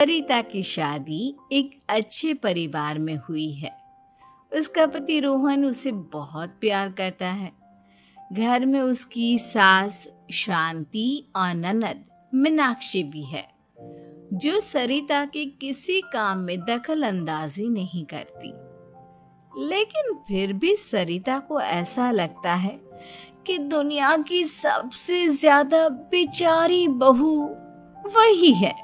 सरिता की शादी एक अच्छे परिवार में हुई है। उसका पति रोहन उसे बहुत प्यार करता है। घर में उसकी सास शांति और ननद मीनाक्षी भी है, जो सरिता के किसी काम में दखल अंदाजी नहीं करती। लेकिन फिर भी सरिता को ऐसा लगता है कि दुनिया की सबसे ज्यादा बेचारी बहू वही है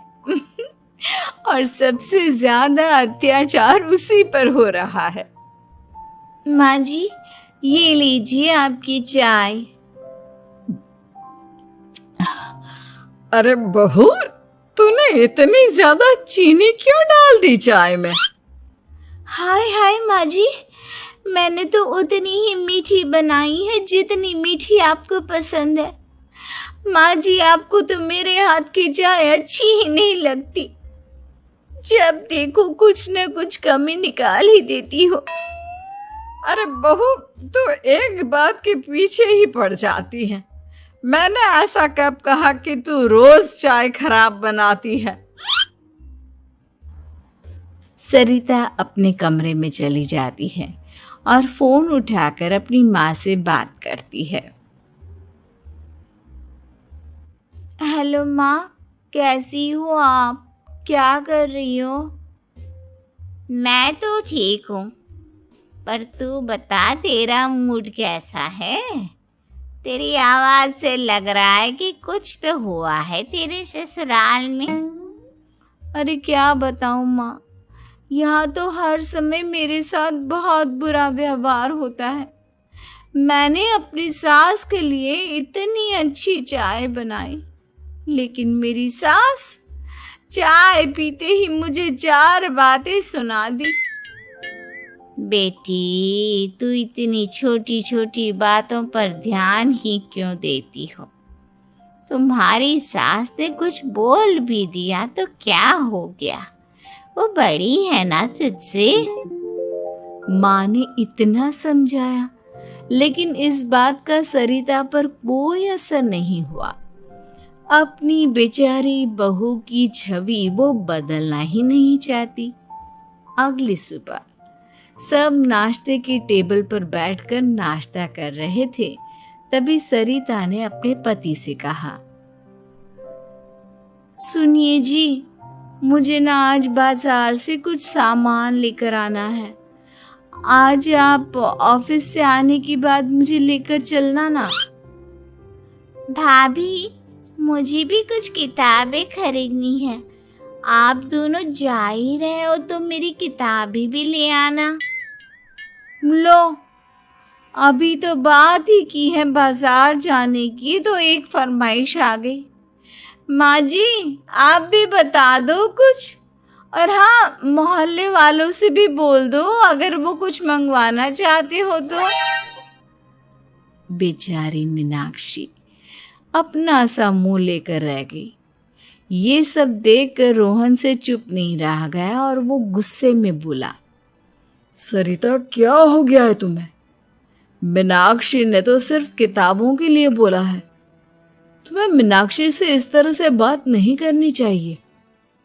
और सबसे ज्यादा अत्याचार उसी पर हो रहा है। माँ जी, ये लीजिए आपकी चाय। अरे बहू, तूने इतनी ज्यादा चीनी क्यों डाल दी चाय में? हाय हाय माँ जी, मैंने तो उतनी ही मीठी बनाई है जितनी मीठी आपको पसंद है। माँ जी, आपको तो मेरे हाथ की चाय अच्छी ही नहीं लगती। जब देखो कुछ न कुछ कमी निकाल ही देती हो। अरे बहू, तू एक बात के पीछे ही पड़ जाती है। मैंने ऐसा कब कहा कि तू रोज चाय खराब बनाती है? सरिता अपने कमरे में चली जाती है और फोन उठाकर अपनी माँ से बात करती है। हेलो माँ, कैसी हो आप? क्या कर रही हो? मैं तो ठीक हूँ, पर तू बता, तेरा मूड कैसा है? तेरी आवाज से लग रहा है कि कुछ तो हुआ है तेरे ससुराल में। अरे क्या बताऊँ माँ, यहाँ तो हर समय मेरे साथ बहुत बुरा व्यवहार होता है। मैंने अपनी सास के लिए इतनी अच्छी चाय बनाई, लेकिन मेरी सास चाय पीते ही मुझे 4 बातें सुना दी। बेटी, तू इतनी छोटी छोटी बातों पर ध्यान ही क्यों देती हो? तुम्हारी सास ने कुछ बोल भी दिया तो क्या हो गया, वो बड़ी है ना तुझसे। माँ ने इतना समझाया, लेकिन इस बात का सरिता पर कोई असर नहीं हुआ। अपनी बेचारी बहू की छवि वो बदलना ही नहीं चाहती। अगली सुबह सब नाश्ते की टेबल पर बैठकर नाश्ता कर रहे थे, तभी सरिता ने अपने पति से कहा, सुनिए जी, मुझे ना आज बाजार से कुछ सामान लेकर आना है। आज आप ऑफिस से आने के बाद मुझे लेकर चलना ना। भाभी, मुझे भी कुछ किताबें खरीदनी है। आप दोनों जा ही रहे हो तो मेरी किताबें भी ले आना। लो, अभी तो बात ही की है बाजार जाने की तो एक फरमाइश आ गई। माँ जी, आप भी बता दो कुछ, और हाँ, मोहल्ले वालों से भी बोल दो अगर वो कुछ मंगवाना चाहते हो तो। बेचारी मीनाक्षी अपना सा मुंह लेकर रह गई। ये सब देखकर रोहन से चुप नहीं रह गया और वो गुस्से में बोला, सरिता, क्या हो गया है तुम्हें? मीनाक्षी ने तो सिर्फ किताबों के लिए बोला है। तुम्हें मीनाक्षी से इस तरह से बात नहीं करनी चाहिए।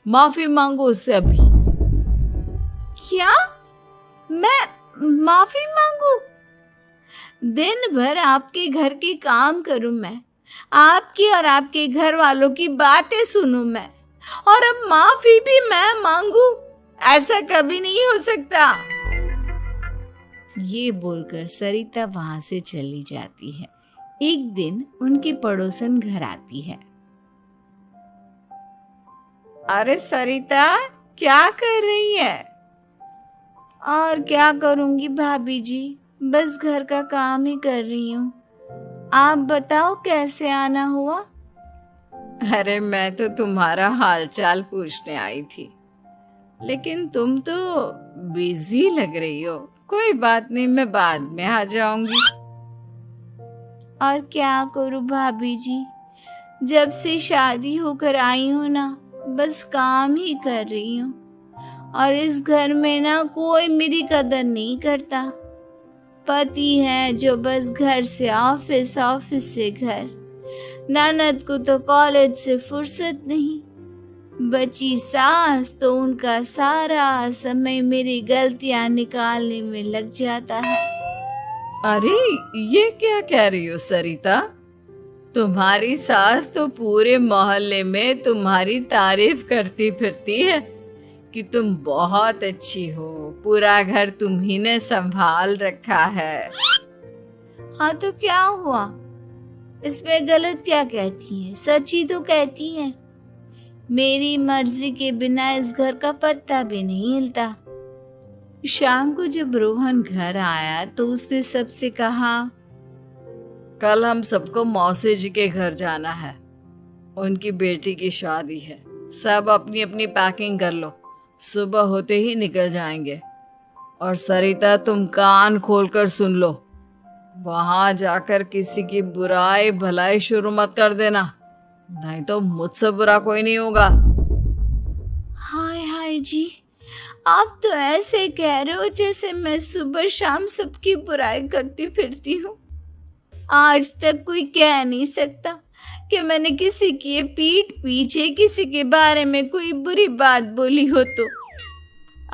माफी मांगो उससे अभी। क्या? मैं माफी मांगू? दिन भर आपके घर के काम करूं मैं, आपकी और आपके घर वालों की बातें सुनूं मैं, और अब माफी भी मैं मांगू? ऐसा कभी नहीं हो सकता। ये बोलकर सरिता वहां से चली जाती है। एक दिन उनकी पड़ोसन घर आती है। अरे सरिता, क्या कर रही है? और क्या करूंगी भाभी जी, बस घर का काम ही कर रही हूँ। आप बताओ कैसे आना हुआ? अरे मैं तो तुम्हारा हालचाल पूछने आई थी, लेकिन तुम तो बिजी लग रही हो। कोई बात नहीं, मैं बाद में आ जाऊंगी। और क्या करूँ भाभी जी, जब से शादी होकर आई हूँ ना, बस काम ही कर रही हूँ, और इस घर में ना कोई मेरी कदर नहीं करता। पति है जो बस घर से ऑफिस, ऑफिस से घर। ननद को तो कॉलेज से फुर्सत नहीं। बची सास तो उनका सारा समय मेरी गलतियां निकालने में लग जाता है। अरे ये क्या कह रही हो सरिता? तुम्हारी सास तो पूरे मोहल्ले में तुम्हारी तारीफ करती फिरती है कि तुम बहुत अच्छी हो, पूरा घर तुम्ही ने संभाल रखा है। हाँ तो क्या हुआ, इसमें गलत क्या कहती है? सच ही तो कहती है। मेरी मर्जी के बिना इस घर का पत्ता भी नहीं हिलता। शाम को जब रोहन घर आया तो उसने सबसे कहा, कल हम सबको मौसी जी के घर जाना है, उनकी बेटी की शादी है। सब अपनी अपनी पैकिंग कर लो, सुबह होते ही निकल जाएंगे। और सरिता तुम कान खोलकर सुन लो, वहां जाकर किसी की बुराई भलाई शुरू मत कर देना, नहीं तो मुझसे बुरा कोई नहीं होगा। हाय हाय जी, आप तो ऐसे कह रहे हो जैसे मैं सुबह शाम सबकी बुराई करती फिरती हूँ। आज तक कोई कह नहीं सकता कि मैंने किसी की पीठ पीछे किसी के बारे में कोई बुरी बात बोली हो तो।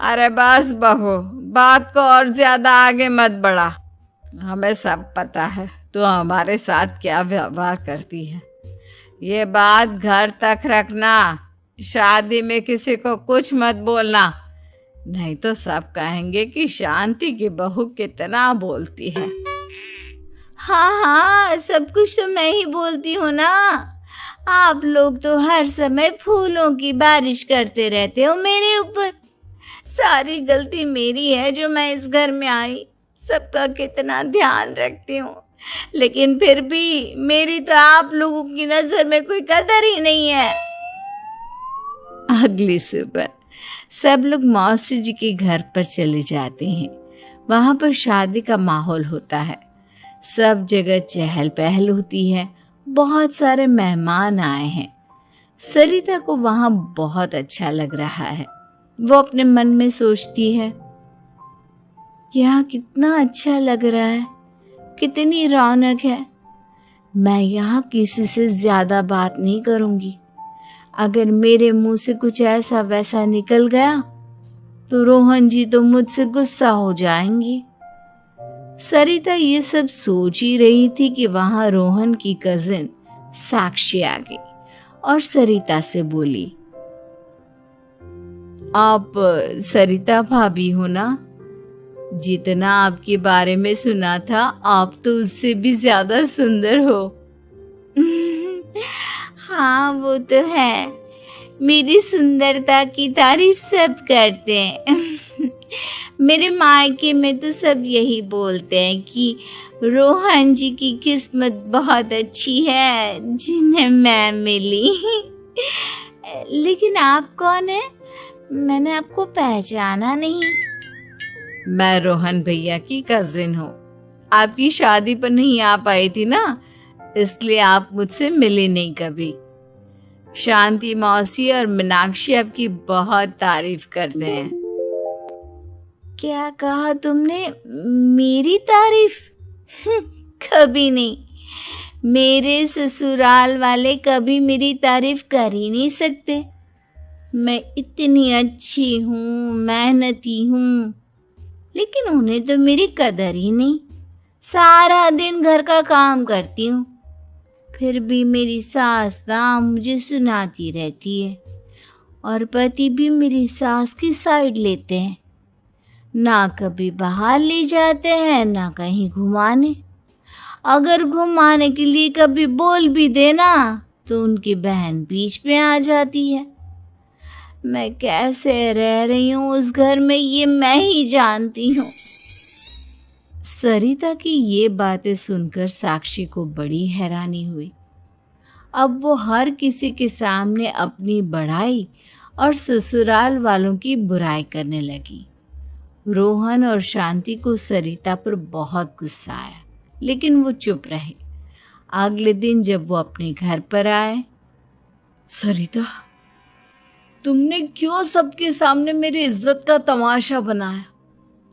अरे बस बहू, बात को और ज्यादा आगे मत बढ़ा। हमें सब पता है तू हमारे साथ क्या व्यवहार करती है। ये बात घर तक रखना, शादी में किसी को कुछ मत बोलना, नहीं तो सब कहेंगे कि शांति की बहू कितना बोलती है। हाँ हाँ, सब कुछ तो मैं ही बोलती हूँ ना। आप लोग तो हर समय फूलों की बारिश करते रहते हो मेरे ऊपर। सारी गलती मेरी है जो मैं इस घर में आई, सबका कितना ध्यान रखती हूँ, लेकिन फिर भी मेरी तो आप लोगों की नजर में कोई कदर ही नहीं है। अगली सुबह सब लोग मौसी जी के घर पर चले जाते हैं। वहां पर शादी का माहौल होता है, सब जगह चहल पहल होती है, बहुत सारे मेहमान आए हैं। सरिता को वहां बहुत अच्छा लग रहा है। वो अपने मन में सोचती है, यहाँ कितना अच्छा लग रहा है, कितनी रौनक है। मैं यहाँ किसी से ज्यादा बात नहीं करूंगी। अगर मेरे मुंह से कुछ ऐसा वैसा निकल गया तो रोहन जी तो मुझसे गुस्सा हो जाएंगी। सरिता ये सब सोच ही रही थी कि वहां रोहन की कजिन साक्षी आ गई और सरिता से बोली, आप सरिता भाभी हो ना? जितना आपके बारे में सुना था आप तो उससे भी ज्यादा सुंदर हो। हाँ वो तो है, मेरी सुंदरता की तारीफ सब करते हैं। मेरे मायके में तो सब यही बोलते हैं कि रोहन जी की किस्मत बहुत अच्छी है जिन्हें मैं मिली। लेकिन आप कौन है? मैंने आपको पहचाना नहीं। मैं रोहन भैया की कजिन हूँ। आपकी शादी पर नहीं आ पाई थी ना, इसलिए आप मुझसे मिले नहीं कभी। शांति मौसी और मीनाक्षी आपकी बहुत तारीफ करते हैं। क्या कहा तुमने? मेरी तारीफ? कभी नहीं। मेरे ससुराल वाले कभी मेरी तारीफ कर ही नहीं सकते। मैं इतनी अच्छी हूँ, मेहनती हूँ, लेकिन उन्हें तो मेरी कदर ही नहीं। सारा दिन घर का काम करती हूँ, फिर भी मेरी सास ना मुझे सुनाती रहती है और पति भी मेरी सास की साइड लेते हैं। ना कभी बाहर ले जाते हैं ना कहीं घुमाने। अगर घुमाने के लिए कभी बोल भी देना तो उनकी बहन बीच में आ जाती है। मैं कैसे रह रही हूँ उस घर में ये मैं ही जानती हूँ। सरिता की ये बातें सुनकर साक्षी को बड़ी हैरानी हुई। अब वो हर किसी के सामने अपनी बढ़ाई और ससुराल वालों की बुराई करने लगी। रोहन और शांति को सरिता पर बहुत गुस्सा आया, लेकिन वो चुप रहे। अगले दिन जब वो अपने घर पर आए, सरिता, तुमने क्यों सबके सामने मेरी इज्जत का तमाशा बनाया?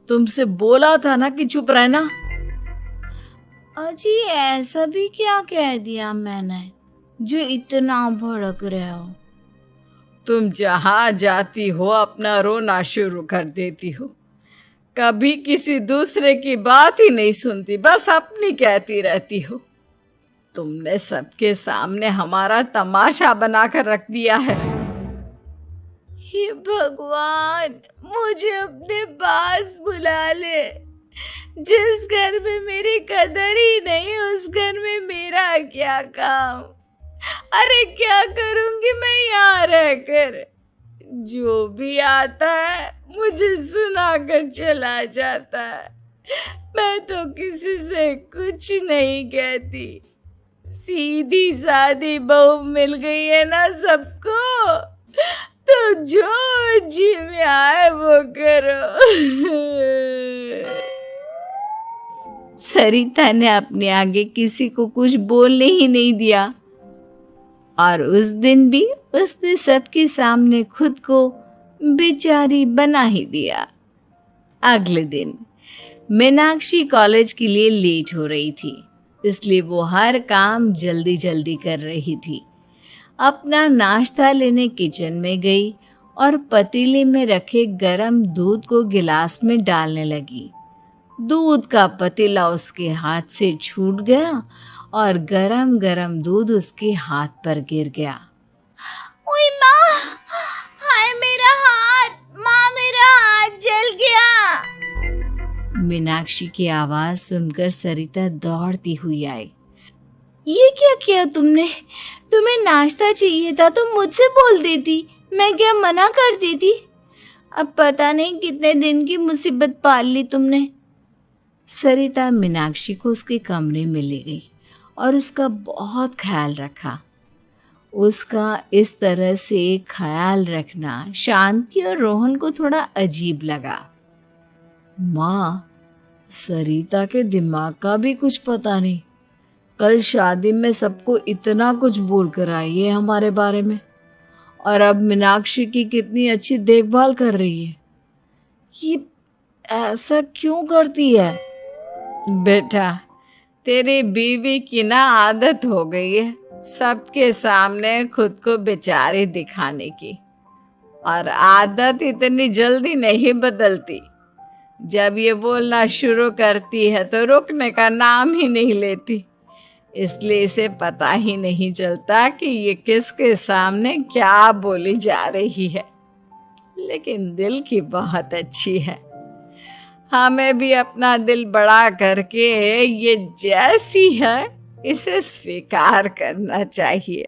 तुमसे बोला था ना कि चुप रहना। अजी ऐसा भी क्या कह दिया मैंने जो इतना भड़क रहे हो? तुम जहां जाती हो अपना रोना शुरू कर देती हो। कभी किसी दूसरे की बात ही नहीं सुनती, बस अपनी कहती रहती हो। तुमने सबके सामने हमारा तमाशा बनाकर रख दिया है। हे भगवान, मुझे अपने पास बुला ले। जिस घर में मेरी कदर ही नहीं, उस घर में मेरा क्या काम। अरे क्या करूंगी मैं यहाँ रहकर। जो भी आता है मुझे सुनाकर चला जाता है। मैं तो किसी से कुछ नहीं कहती। सीधी सादी बहू मिल गई है ना सबको, तो जो जी में आए वो करो। सरिता ने अपने आगे किसी को कुछ बोलने ही नहीं दिया और उस दिन भी उसने सबके सामने खुद को बेचारी बना ही दिया। अगले दिन मीनाक्षी कॉलेज के लिए लेट हो रही थी, इसलिए वो हर काम जल्दी जल्दी कर रही थी। अपना नाश्ता लेने किचन में गई और पतीले में रखे गरम दूध को गिलास में डालने लगी। दूध का पतीला उसके हाथ से छूट गया और गरम गरम दूध उसके हाथ पर गिर गया। ओए माँ, हाय मेरा हाथ, माँ मेरा हाथ जल गया। मीनाक्षी की आवाज सुनकर सरिता दौड़ती हुई आई। ये क्या किया तुमने? तुम्हें नाश्ता चाहिए था तो मुझसे बोल देती, मैं क्या मना कर देती? अब पता नहीं कितने दिन की मुसीबत पाल ली तुमने। सरिता मीनाक्षी को उसके कमरे में ले गई और उसका बहुत ख्याल रखा। उसका इस तरह से ख्याल रखना शांति और रोहन को थोड़ा अजीब लगा। माँ, सरिता के दिमाग का भी कुछ पता नहीं। कल शादी में सबको इतना कुछ बोल कर आई है हमारे बारे में, और अब मीनाक्षी की कितनी अच्छी देखभाल कर रही है। ये ऐसा क्यों करती है? बेटा, तेरी बीवी की ना आदत हो गई है सबके सामने खुद को बेचारी दिखाने की, और आदत इतनी जल्दी नहीं बदलती। जब ये बोलना शुरू करती है तो रुकने का नाम ही नहीं लेती, इसलिए इसे पता ही नहीं चलता कि ये किसके सामने क्या बोली जा रही है। लेकिन दिल की बहुत अच्छी है। हमें भी अपना दिल बड़ा करके ये जैसी है इसे स्वीकार करना चाहिए।